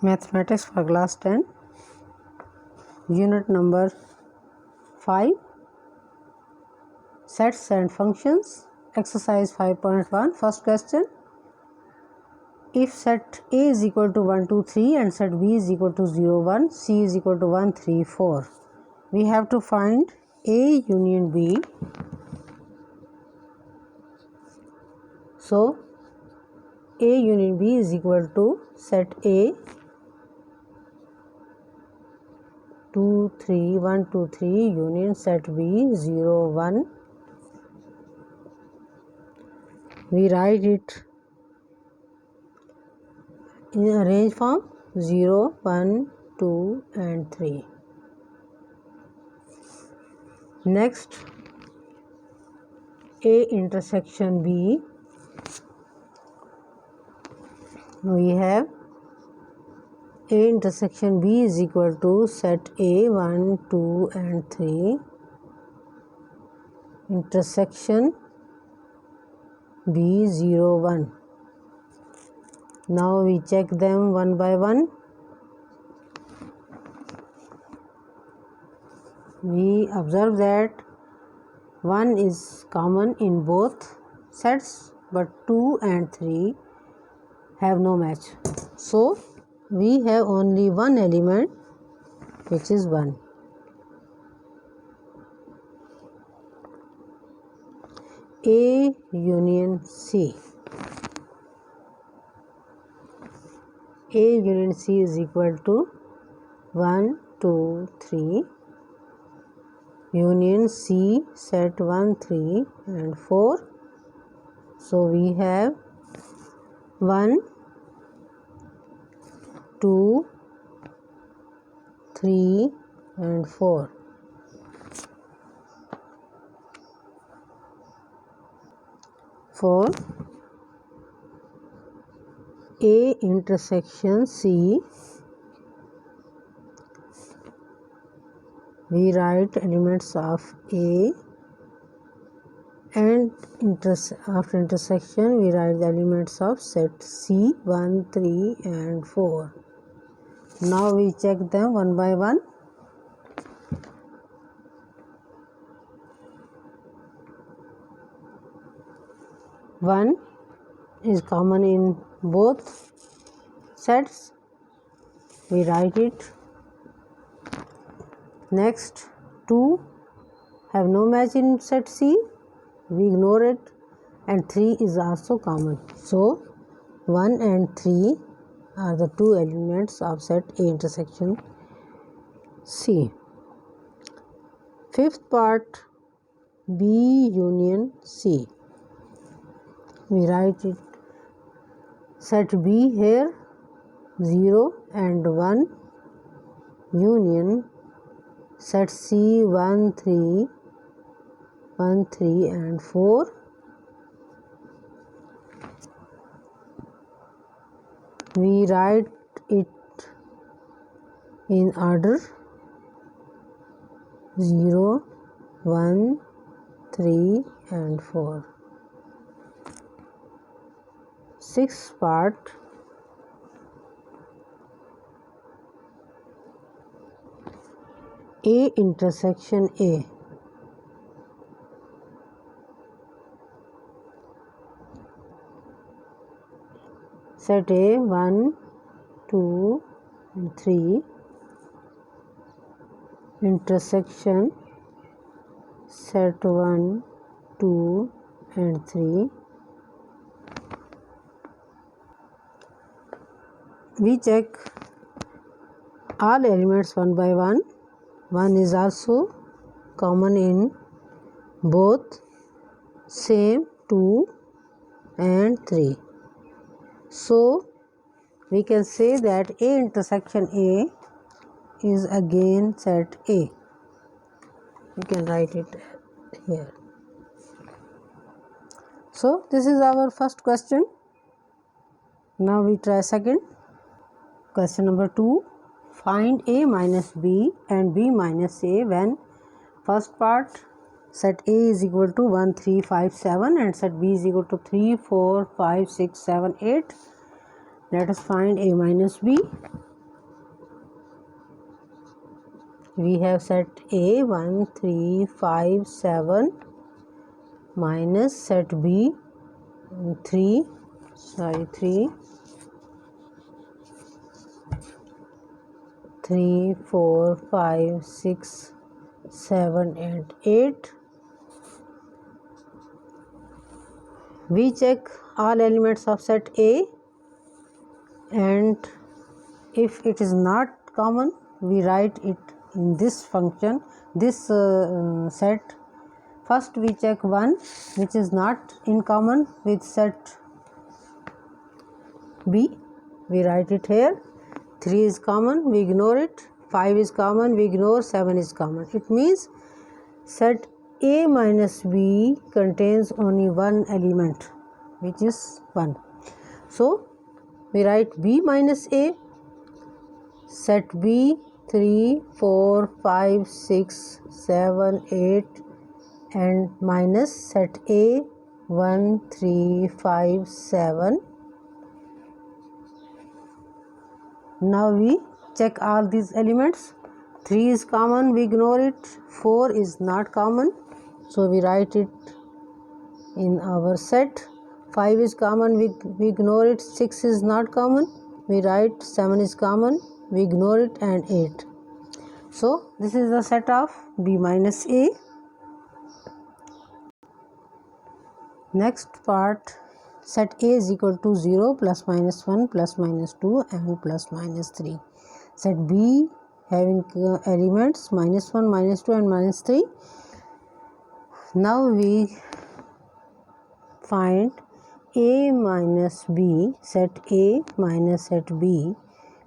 Mathematics for class 10, unit number 5, sets and functions, exercise 5.1. First question, if set A is equal to 1, 2, 3 and set B is equal to 0, 1, C is equal to 1, 3, 4. We have to find A union B. So, A union B is equal to set A 2, 3, 1, 2, 3 union set B 0, 1. We write it in a range form 0, 1, 2 and 3. Next, A intersection B, we have A intersection B is equal to set A 1, 2 and 3 intersection B 0, 1. Now we check them one by one. We observe that 1 is common in both sets but 2 and 3 have no match. So we have only one element which is 1. A union C. A union C is equal to 1, 2, 3 union C set 1, 3 and 4. So we have 1, 2, 3 and 4. For A intersection C, we write elements of A and after intersection we write the elements of set C 1, 3 and 4. Now we check them one by one. One is common in both sets. We write it. Next, 2 have no match in set C. We ignore it. And 3 is also common. So, 1 and 3 are the two elements of set A intersection C. Fifth part, B union C. We write it. Set B here 0 and 1 union set C 1, 3 and 4. We write it in order 0, 1, 3 and 4. Sixth part, A intersection A. Set A 1, 2 and 3 intersection set 1, 2 and 3. We check all elements one by one. 1 is also common in both same 2 and 3. So we can say that A intersection A is again set A. We can write it here. So this is our first question. Now we try second. Question number 2. Find A minus B and B minus A when first part set A is equal to 1, 3, 5, 7 and set B is equal to 3, 4, 5, 6, 7, 8. Let us find A minus B. we have set A 1 3 5 7 minus set B 3 4 5 6 7 and 8. We check all elements of set A, and if it is not common, we write it in this function, this set. First we check 1 which is not in common with set B, we write it here. 3 is common, we ignore it. 5 is common, we ignore. 7 is common. It means set A minus B contains only one element, which is 1. So we write B minus A. Set B 3 4 5 6 7 8 and minus set A 1 3 5 7. Now we check all these elements. 3 is common, we ignore it. 4 is not common, so we write it in our set. 5 is common, we ignore it. 6 is not common, we write. 7 is common, we ignore it, and 8. So this is the set of B minus A. Next part, set A is equal to 0 plus minus 1 plus minus 2 and plus minus 3. Set B having elements minus 1, minus 2 and minus 3. Now we find A minus B, set A minus set B,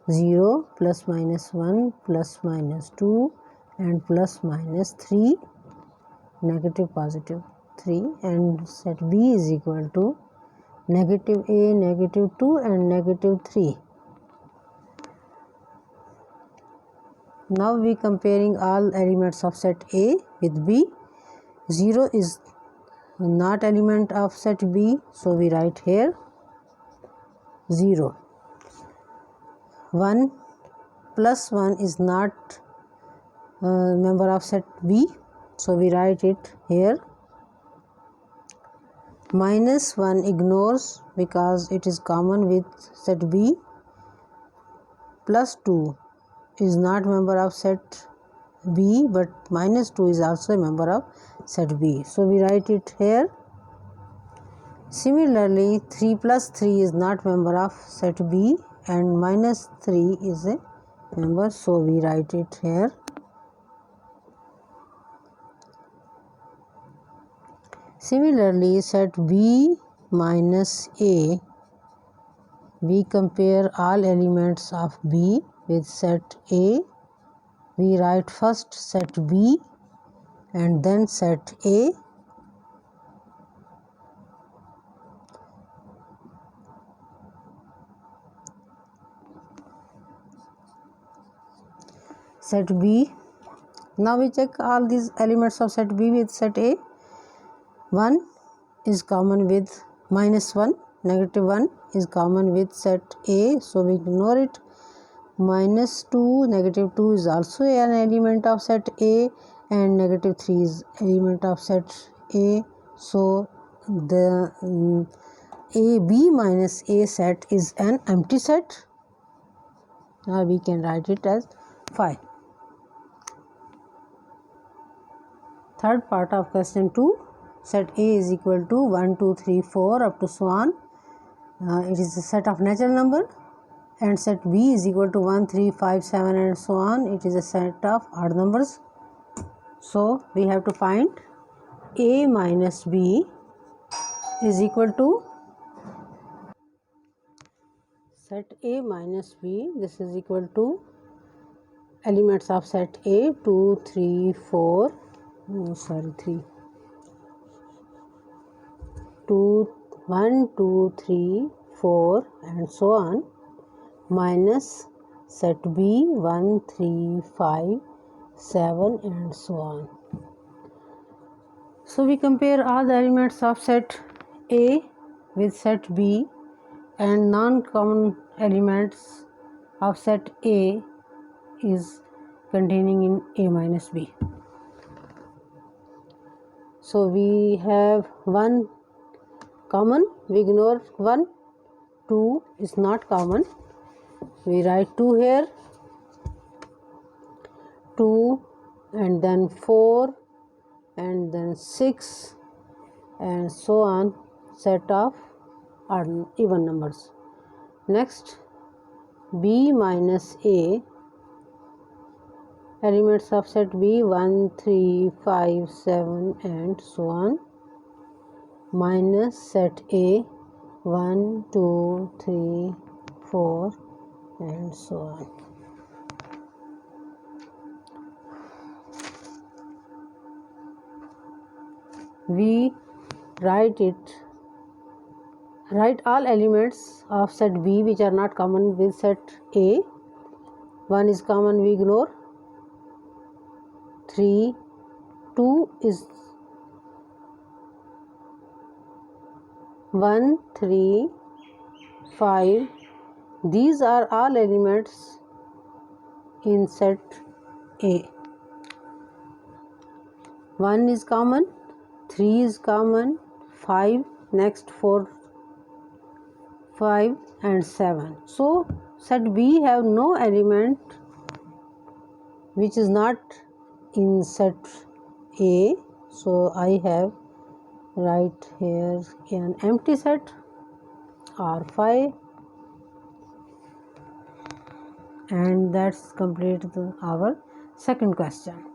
0 plus minus 1 plus minus 2 and plus minus 3, negative positive 3, and set B is equal to negative A, negative 2 and negative 3. Now we comparing all elements of set A with B. 0 is not element of set B, so we write here 0. 1 plus 1 is not member of set B, so we write it here. Minus 1 ignores because it is common with set B. Plus 2 is not member of set B, but minus 2 is also a member of set B, so we write it here. Similarly, 3 plus 3 is not member of set B and minus 3 is a member, so we write it here. Similarly, set B minus A, we compare all elements of B with set A. We write first set B and then set A. Set B. Now we check all these elements of set B with set A. 1 is common with minus 1, negative 1 is common with set A, so we ignore it. Minus 2, negative 2 is also an element of set A, and negative 3 is element of set A, so the B minus A set is an empty set. Now we can write it as 5. Third part of question 2, set A is equal to 1 2 3 4 up to so on. It is a set of natural number, and set B is equal to 1 3 5 7 and so on. It is a set of odd numbers. So we have to find A minus B is equal to set A minus B. This is equal to elements of set A 2 3 4 3 2 1 2 3 4 and so on, minus set B 1 3 5 7 and so on. So we compare all the elements of set A with set B, and non-common elements of set A is containing in A minus B. So we have 1 common, we ignore 1, 2 is not common, we write 2 here, 2 and then 4 and then 6 and so on, set of even numbers. Next, B minus A, elements of set B 1, 3, 5, 7 and so on, minus set A 1, 2, 3, 4 and so on. We write all elements of set B which are not common with set A. 1 is common, we ignore. 3, 2 is 1, 3, 5. These are all elements in set A. 1 is common, 3 is common, 5, next 4, 5 and 7. So set B have no element which is not in set A. So I have write here an empty set R5, and that's complete our second question.